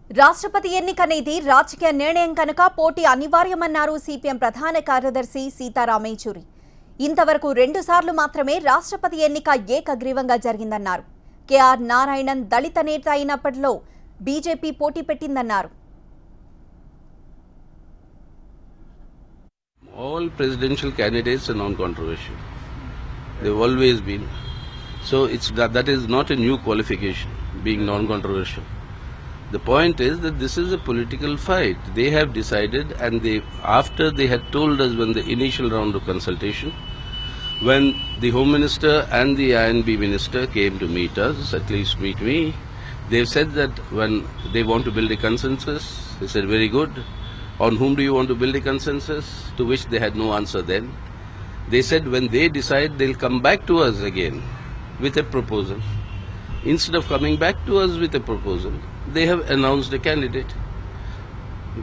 రాష్ట్రపతి ఎన్నికనేది రాజకీయ నిర్ణయం కనుక పోటీ అనివార్యమన్నారు సిపిఎం ప్రధాన కార్యదర్శి సీతారాం యేచూరి. ఇంతవరకు 2 సార్లు మాత్రమే రాష్ట్రపతి ఎన్నిక ఏకగ్రీవంగా జరిగిందన్నారు. కేఆర్ నారాయణన్ దళిత నేత అయినప్పటిలో బీజేపీ పోటీ పెట్టిందన్నారు. All presidential candidates are non-controversial. They've always been. So that is not a new qualification, being non-controversial. The point is that this is a political fight. They have decided, and after they had told us when the initial round of consultation, when the Home Minister and the INB Minister came to meet us, at least meet me, they've said that when they want to build a consensus, they said very good. On whom do you want to build a consensus? To which they had no answer then. They said when they decide, they'll come back to us again with a proposal. Instead of coming back to us with a proposal, they have announced a candidate,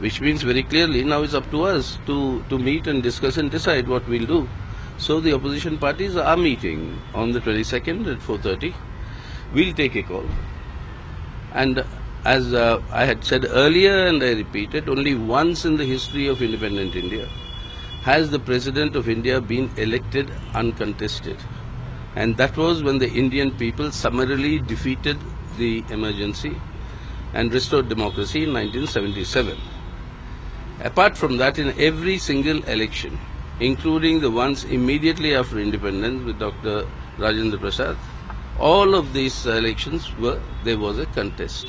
which means very clearly now it's up to us to meet and discuss and decide what we'll do. So the opposition parties are meeting on the 22nd at 4:30. We'll take a call. And as I had said earlier and I repeated, only once in the history of independent India has the President of India been elected uncontested. And that was when the Indian people summarily defeated the emergency and restored democracy in 1977. Apart from that, in every single election, including the ones immediately after independence with Dr. Rajendra Prasad, all of these elections there was a contest.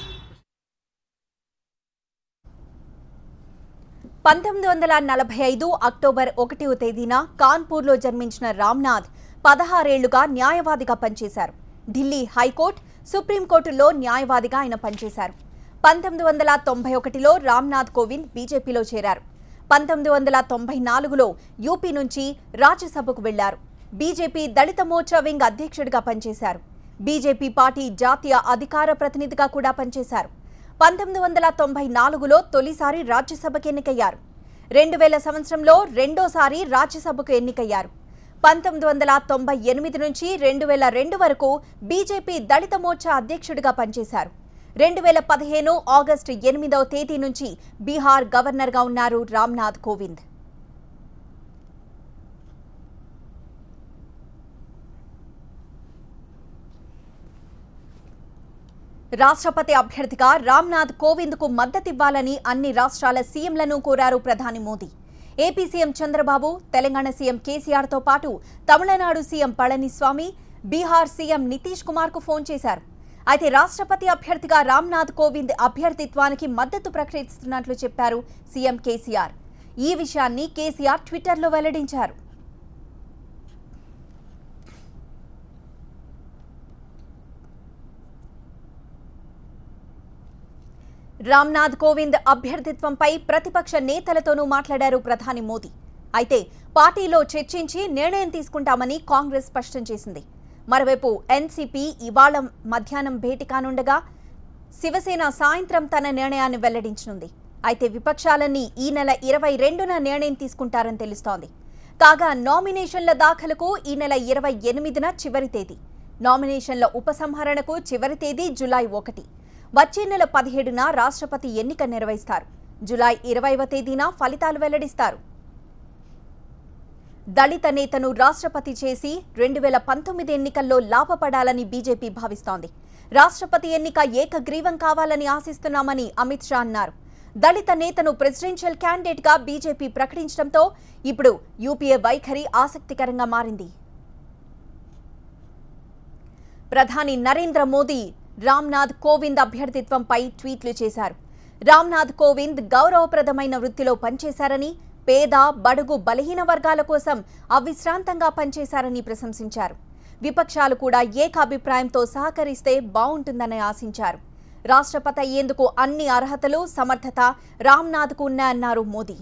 1945 October 1వ తేదీన కాన్పూర్లో జన్మించిన రామ్నాథ్ 16 ఏళ్లుగా న్యాయవాదిగా పనిచేశారు. Delhi high court, సుప్రీంకోర్టులో న్యాయవాదిగా ఆయన పనిచేశారు. 1991లో రామ్నాథ్ కోవింద్ బీజేపీలో చేరారు. 1994లో యూపీ నుంచి రాజ్యసభకు వెళ్లారు. బీజేపీ దళిత మోర్చా వింగ్ అధ్యక్షుడిగా పనిచేశారు. బీజేపీ పార్టీ జాతీయ అధికార ప్రతినిధిగా కూడా పనిచేశారు. 1994లో తొలిసారి రాజ్యసభకు ఎన్నికయ్యారు. 2000 సంవత్సరంలో రెండోసారి రాజ్యసభకు ఎన్నికయ్యారు. 1998 నుంచి 2002 వరకు బీజేపీ దళిత మోర్చా అధ్యక్షుడిగా పనిచేశారు. 2015 ఆగస్టు 8వ తేదీ నుంచి బీహార్ గవర్నర్గా ఉన్నారు రామ్నాథ్ కోవింద్. రాష్ట్రపతి అభ్యర్థిగా రామ్నాథ్ కోవింద్కు మద్దతివ్వాలని అన్ని రాష్ట్రాల సీఎంలను కోరారు ప్రధాని Modi. AP CM Chandrababu, Telangana CM కేసీఆర్తో పాటు తమిళనాడు సీఎం పళనిస్వామి, బీహార్ సీఎం నితీష్ కుమార్కు ఫోన్ చేశారు. అయితే రాష్ట్రపతి అభ్యర్థిగా రామ్నాథ్ కోవింద్ అభ్యర్థిత్వానికి మద్దతు ప్రకటిస్తున్నట్లు చెప్పారు సీఎం కేసీఆర్. ఈ విషయాన్ని కేసీఆర్ ట్విట్టర్లో వెల్లడించారు. రామ్నాథ్ కోవింద్ అభ్యర్థిత్వంపై ప్రతిపక్ష నేతలతోనూ మాట్లాడారు ప్రధాని మోదీ. అయితే పార్టీలో చర్చించి నిర్ణయం తీసుకుంటామని కాంగ్రెస్ స్పష్టం చేసింది. మరోవైపు ఎన్సీపీ ఇవాళ మధ్యాహ్నం భేటీ కానుండగా శివసేన సాయంత్రం తన నిర్ణయాన్ని వెల్లడించనుంది. అయితే విపక్షాలన్నీ ఈ నెల 22న నిర్ణయం తీసుకుంటారని తెలుస్తోంది. కాగా నామినేషన్ల దాఖలకు ఈ నెల 28న చివరి తేదీ. నామినేషన్ల ఉపసంహరణకు చివరి తేదీ జూలై 1. వచ్చే నెల 17న రాష్ట్రపతి ఎన్నిక నిర్వహిస్తారు. జూలై 20వ తేదీన ఫలితాలు వెల్లడిస్తారు. దళిత నేతను రాష్ట్రపతి చేసి 2019 ఎన్నికల్లో లాభపడాలని బీజేపీ భావిస్తోంది. రాష్ట్రపతి ఎన్నిక ఏకగ్రీవం కావాలని ఆశిస్తున్నామని అమిత్ షా అన్నారు. దళిత నేతను ప్రెసిడెన్షియల్ క్యాండిడేట్గా బీజేపీ ప్రకటించడంతో ఇప్పుడు యూపీఏ వైఖరి ఆసక్తికరంగా మారింది. ప్రధాని నరేంద్ర మోదీ రామ్నాథ్ కోవింద్ అభ్యర్థిత్వంపై ట్వీట్లు చేశారు. రామ్నాథ్ కోవింద్ గౌరవప్రదమైన వృత్తిలో పనిచేశారని, పేద, బడుగు, బలహీన వర్గాల కోసం అవిశ్రాంతంగా పనిచేశారని ప్రశంసించారు. విపక్షాలు కూడా ఏకాభిప్రాయంతో సహకరిస్తే బాగుంటుందని ఆశించారు. రాష్ట్రపతి అయ్యేందుకు అన్ని అర్హతలు, సమర్థత రామ్నాథ్కు ఉన్నాయన్నారు మోదీ.